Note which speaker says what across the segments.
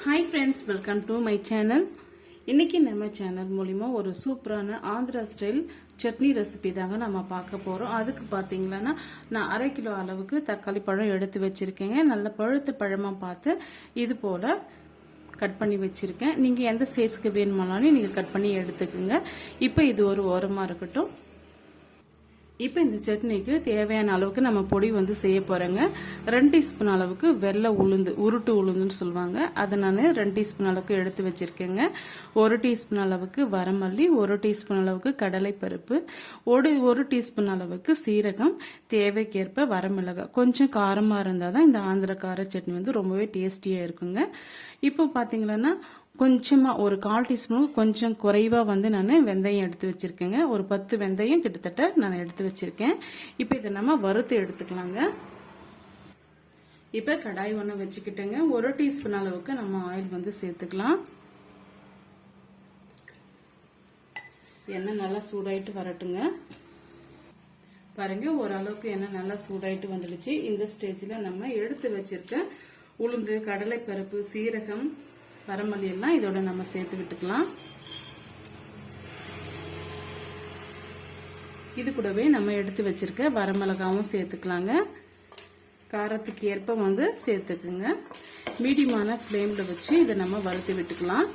Speaker 1: Hi friends, welcome to my channel. இன்றைக்கி நம்ம channel மூலிமா ஒரு சூப்பரான ஆந்திரா ஸ்டைல் சட்னி ரெசிபி தாங்க நம்ம பார்க்க போகிறோம். அதுக்கு பார்த்தீங்களன்னா நான் 1/2 கிலோ அளவுக்கு தக்காளி பழம் எடுத்து வச்சுருக்கேங்க. நல்ல பழுத்த பழமாக பார்த்து இது போல் கட் பண்ணி வச்சுருக்கேன். நீங்கள் எந்த சைஸ்க்கு வேணுமானாலும் நீங்கள் கட் பண்ணி எடுத்துக்கோங்க. இப்போ இது ஒரு ஓரமாக இருக்கட்டும். இப்போ இந்த சட்னிக்கு தேவையான அளவுக்கு நம்ம பொடி செய்ய போகிறோங்க. 2 டீஸ்பூன் அளவுக்கு வெள்ளை உளுந்து, உருட்டு உளுந்துன்னு சொல்லுவாங்க, அதை நான் 2 டீஸ்பூன் அளவுக்கு எடுத்து வச்சுருக்கேங்க. 1 டீஸ்பூன் அளவுக்கு வரமல்லி, 1 டீஸ்பூன் அளவுக்கு கடலைப்பருப்பு, 1 டீஸ்பூன் அளவுக்கு சீரகம், தேவைக்கேற்ப வரமிளகாய். கொஞ்சம் காரமாக இருந்தால் தான் இந்த ஆந்திர கார சட்னி ரொம்பவே டேஸ்டியாக இருக்குங்க. இப்போ பார்த்தீங்கன்னா கொஞ்சமாக ஒரு 1/4 டீஸ்பூனுக்கு கொஞ்சம் குறைவாக நான் வெந்தயம் எடுத்து வச்சுருக்கேங்க. ஒரு 10 வெந்தயம் கிட்டத்தட்ட நான் எடுத்து வச்சுருக்கேன். இப்போ இதை நம்ம வறுத்து எடுத்துக்கலாங்க. இப்போ கடாய் ஒன்று வச்சுக்கிட்டேங்க. 1 டீஸ்பூன் அளவுக்கு நம்ம ஆயில் சேர்த்துக்கலாம். எண்ணெய் நல்லா சூடாயிட்டு வரட்டுங்க. பாருங்க, ஓரளவுக்கு எண்ணெய் நல்லா சூடாயிட்டு வந்துடுச்சு. இந்த ஸ்டேஜில் நம்ம எடுத்து வச்சிருக்க உளுந்து, கடலைப்பருப்பு, சீரகம், வரமல்லி எல்லாம் இதோட நம்ம சேர்த்து விட்டுக்கலாம். இது கூடவே நம்ம எடுத்து வச்சிருக்க வரமிளகாவும் சேர்த்துக்கலாங்க. காரத்துக்கு ஏற்ப சேர்த்துக்குங்க. மீடியமான ஃப்ளேம்ல வச்சு இதை நம்ம வறுத்து விட்டுக்கலாம்.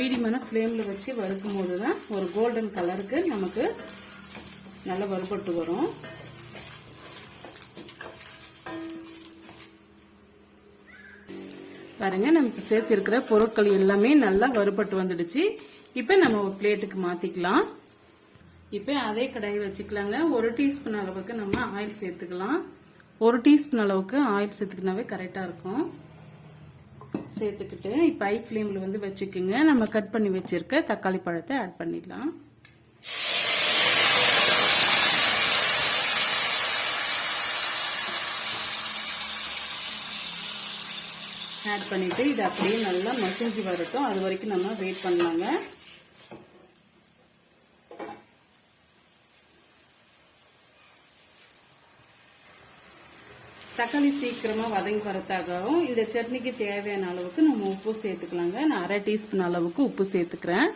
Speaker 1: மீடியமான ஃப்ளேம்ல வச்சு வறுக்கும் போதுதான் ஒரு கோல்டன் கலருக்கு நமக்கு நல்லா வறுபட்டு வரும். பாருங்க, நமக்கு சேர்த்து இருக்கிற பொருட்கள் எல்லாமே நல்லா வறுபட்டு வந்துடுச்சு. இப்ப நம்ம ஒரு பிளேட்டுக்கு மாத்திக்கலாம். இப்ப அதே கடாயை வச்சுக்கலாங்க. 1 டீஸ்பூன் அளவுக்கு நம்ம ஆயில் சேர்த்துக்கலாம். 1 டீஸ்பூன் அளவுக்கு ஆயில் சேர்த்துக்கினாவே கரெக்டா இருக்கும். சேர்த்துக்கிட்டு இப்ப ஹை ஃப்ளேம்ல வச்சுக்கோங்க. நம்ம கட் பண்ணி வச்சிருக்க தக்காளி பழத்தை ஆட் பண்ணிடலாம். ஆட் பண்ணிட்டு இது அப்படியே நல்லா மசிஞ்சு வரட்டும். அது வரைக்கும் நம்ம வெயிட் பண்ணலாங்க. தக்காளி சீக்கிரமா வதங்கி வரத்தாகவும் இந்த சட்னிக்கு தேவையான அளவுக்கு நம்ம உப்பு சேர்த்துக்கலாங்க. நான் 1/2 டீஸ்பூன் அளவுக்கு உப்பு சேர்த்துக்கிறேன்.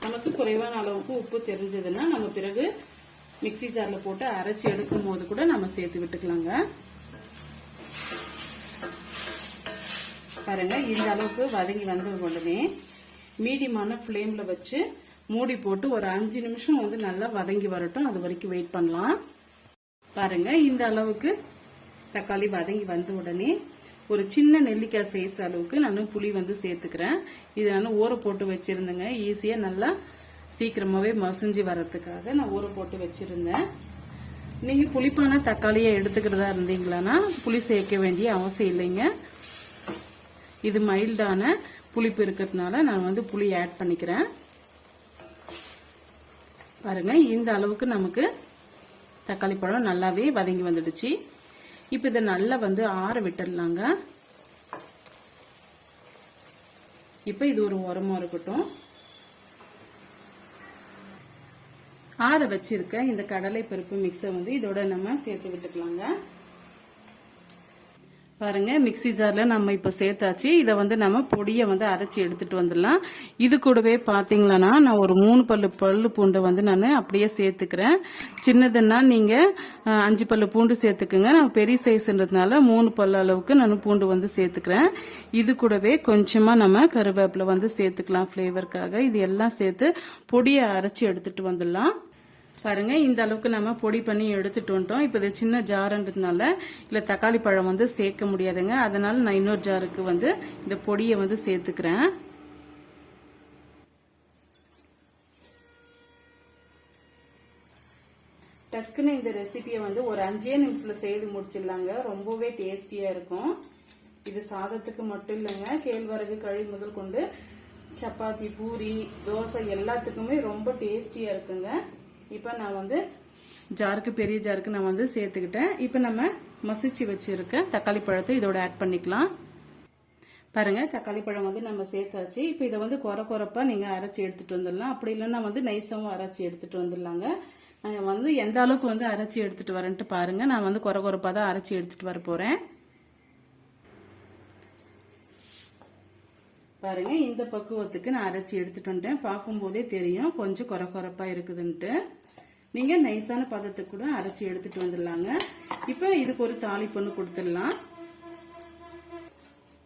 Speaker 1: நமக்கு குறைவான அளவுக்கு உப்பு தெரிஞ்சதுன்னா நம்ம பிறகு மிக்சி ஜார்ல போட்டு அரைச்சி எடுக்கும் போது கூட நம்ம சேர்த்து விட்டுக்கலாங்க. பாருங்க, இந்த அளவுக்கு வதங்கி வந்த உடனே மீடியமான ஃப்ளேம்ல வச்சு மூடி போட்டு ஒரு 5 நிமிஷம் நல்லா வதங்கி வரட்டும். அது வரைக்கும் வெயிட் பண்ணலாம். பாருங்க, இந்த அளவுக்கு தக்காளி வதங்கி வந்த உடனே ஒரு சின்ன நெல்லிக்காய் சைஸ் அளவுக்கு நான் புளி சேர்த்துக்கிறேன். இது நான் ஊற போட்டு வச்சிருந்தேங்க. ஈஸியா நல்லா சீக்கிரமாவே மசிஞ்சு வர்றதுக்காக நான் ஊற போட்டு வச்சிருந்தேன். நீங்க புளிப்பான தக்காளியை எடுத்துக்கிறதா இருந்தீங்களா புளி சேர்க்க வேண்டிய அவசியம் இல்லைங்க. இது மைல்டான புளிப்பு இருக்கிறதுனால நான் புளி ஆட் பண்ணிக்கிறேன். பாருங்க, இந்த அளவுக்கு நமக்கு தக்காளி பழம் நல்லாவே வதங்கி வந்துடுச்சு. இப்ப இதை நல்லா ஆற விட்டுடலாங்க. இப்ப இது ஒரு ஓரமா இருக்கட்டும். ஆற வச்சிருக்க இந்த கடலை பருப்பு மிக்ஸை இதோட நம்ம சேர்த்து விட்டுக்கலாங்க. பாருங்க, மிக்சி ஜார்ல நம்ம இப்ப சேர்த்தாச்சு. இதை நம்ம பொடியை அரைச்சி எடுத்துட்டு வந்துடலாம். இது கூடவே பாத்தீங்கன்னா நான் ஒரு 3 பல்லு பூண்டை நான் அப்படியே சேர்த்துக்கிறேன். சின்னதுன்னா நீங்க 5 பல்லு பூண்டு சேர்த்துக்குங்க. நான் பெரிய சைஸ்ன்றதுனால 3 பல்லு அளவுக்கு நான் பூண்டு சேர்த்துக்கிறேன். இது கூடவே கொஞ்சமா நம்ம கருவேப்பிலை சேர்த்துக்கலாம் ஃபிளேவருக்காக. இது எல்லாம் சேர்த்து பொடியை அரைச்சி எடுத்துட்டு வந்துடலாம். பாருங்க, இந்த அளவுக்கு நம்ம பொடி பண்ணி எடுத்துட்டு வந்துட்டோம். இப்ப இது சின்ன ஜாருன்றதுனால இல்ல தக்காளி பழம் சேர்க்க முடியாதுங்க. அதனால நான் இன்னொரு ஜாருக்கு இந்த பொடியை சேர்த்துக்கிறேன். டக்குன்னு இந்த ரெசிபியை ஒரு 5 நிமிஷத்துல செய்து முடிச்சிடலாங்க. ரொம்பவே டேஸ்டியா இருக்கும். இது சாதத்துக்கு மட்டும் இல்லைங்க, கேழ்வரகு களி முதல் கொண்டு சப்பாத்தி, பூரி, தோசை எல்லாத்துக்குமே ரொம்ப டேஸ்டியா இருக்குங்க. இப்ப நான் ஜாருக்கு, பெரிய ஜாருக்கு நான் சேர்த்துக்கிட்டேன். இப்ப நம்ம மசிச்சு வச்சிருக்க தக்காளி பழத்தை இதோட ஆட் பண்ணிக்கலாம். பாருங்க, தக்காளி பழம் நம்ம சேர்த்தாச்சு. இப்ப இதை குறை குறைப்பா நீங்க அரைச்சி எடுத்துட்டு வந்துடலாம். அப்படி இல்லைன்னா நைஸாவும் அரைச்சி எடுத்துட்டு வந்துடலாங்க. வந்து எந்த அளவுக்கு வந்து அரைச்சி எடுத்துட்டு வரேன்ட்டு பாருங்க. நான் வந்து கொரகொரப்பா தான் அரைச்சி எடுத்துட்டு வர போறேன். பாருங்க, இந்த பக்குவத்துக்கு நான் அரைச்சி எடுத்துட்டு வந்துட்டேன். பார்க்கும்போதே தெரியும் கொஞ்சம் கொரகொரப்பா இருக்குதுன்ட்டு. நீங்க நைஸான பதத்துக்கு கூட அரைச்சி எடுத்துட்டு வந்துடலாங்க. இப்போ இதுக்கு ஒரு தாளிப்பு கொடுத்துடலாம்.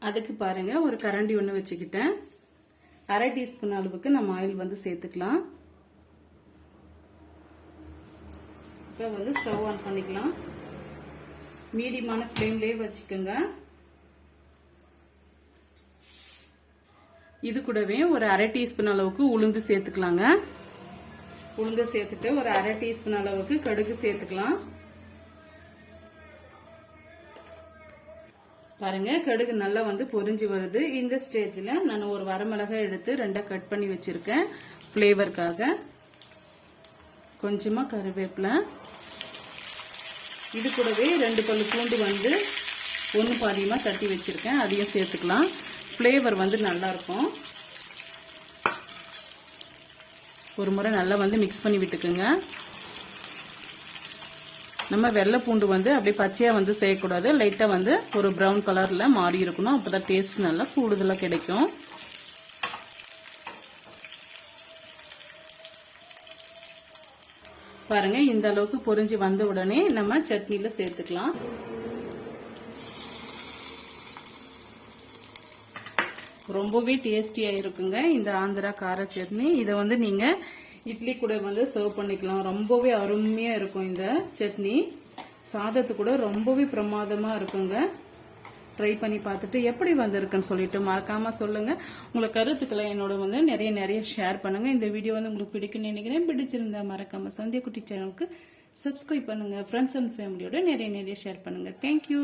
Speaker 1: அதுக்கு பாருங்க, ஒரு கரண்டி ஒன்று வச்சுக்கிட்டேன். 1/2 டீஸ்பூன் அளவுக்கு நம்ம ஆயில் வந்து சேர்த்துக்கலாம். இப்போ வந்து ஸ்டவ் ஆன் பண்ணிக்கலாம். மீடியமான ஃப்ளேம்லயே வச்சுக்கோங்க. இது கூடவே ஒரு 1/2 டீஸ்பூன் அளவுக்கு உளுந்து சேர்த்துக்கலாங்க. உளுந்து சேர்த்துட்டு ஒரு 1/2 டீஸ்பூன் அளவுக்கு கடுகு சேர்த்துக்கலாம். பாருங்க, கடுகு நல்லா வந்து பொரிஞ்சு வருது. இந்த ஸ்டேஜ்ல நான் ஒரு வரமிளகாய் எடுத்து 2 கட் பண்ணி வச்சிருக்கேன் ஃப்ளேவருக்காக. கொஞ்சமா கருவேப்பிலை, இது கூடவே 2 பல்லு பூண்டு வந்து 1 பாதியமா தட்டி வச்சிருக்கேன், அதையும் சேர்த்துக்கலாம். ஃப்ளேவர் வந்து நல்லா இருக்கும். ஒரு முறை நல்லா வந்து மிக்ஸ் பண்ணி விட்டுக்குங்க. நம்ம வெள்ளை பூண்டு வந்து அப்படியே பச்சையா வந்து செய்யக்கூடாது. லைட்டா வந்து ஒரு ப்ரௌன் கலர்ல மாறி இருக்கணும். அப்பதான் டேஸ்ட் நல்லா கூடுதலா கிடைக்கும். பாருங்க, இந்த அளவுக்கு பொரிஞ்சு வந்த உடனே நம்ம சட்னில சேர்த்துக்கலாம். ரொம்பவே டேஸ்டியா இருக்குங்க இந்த ஆந்திரா கார சட்னி. இதை வந்து நீங்க இட்லி கூட வந்து சர்வ் பண்ணிக்கலாம். ரொம்பவே அருமையா இருக்கும் இந்த சட்னி. சாதத்து கூட ரொம்பவே பிரமாதமா இருக்குங்க. ட்ரை பண்ணி பார்த்துட்டு எப்படி வந்திருக்குன்னு சொல்லிட்டு மறக்காம சொல்லுங்க. உங்களுக்கு கருத்துக்களை என்னோட வந்து நிறைய ஷேர் பண்ணுங்க. இந்த வீடியோ வந்து உங்களுக்கு பிடிக்கும்னு நினைக்கிறேன். பிடிச்சிருந்தா மறக்காம சந்தியா குட்டி சேனலுக்கு சப்ஸ்கிரைப் பண்ணுங்க. ஃப்ரெண்ட்ஸ் அண்ட் ஃபேமிலியோட நிறைய ஷேர் பண்ணுங்க. தேங்க்யூ.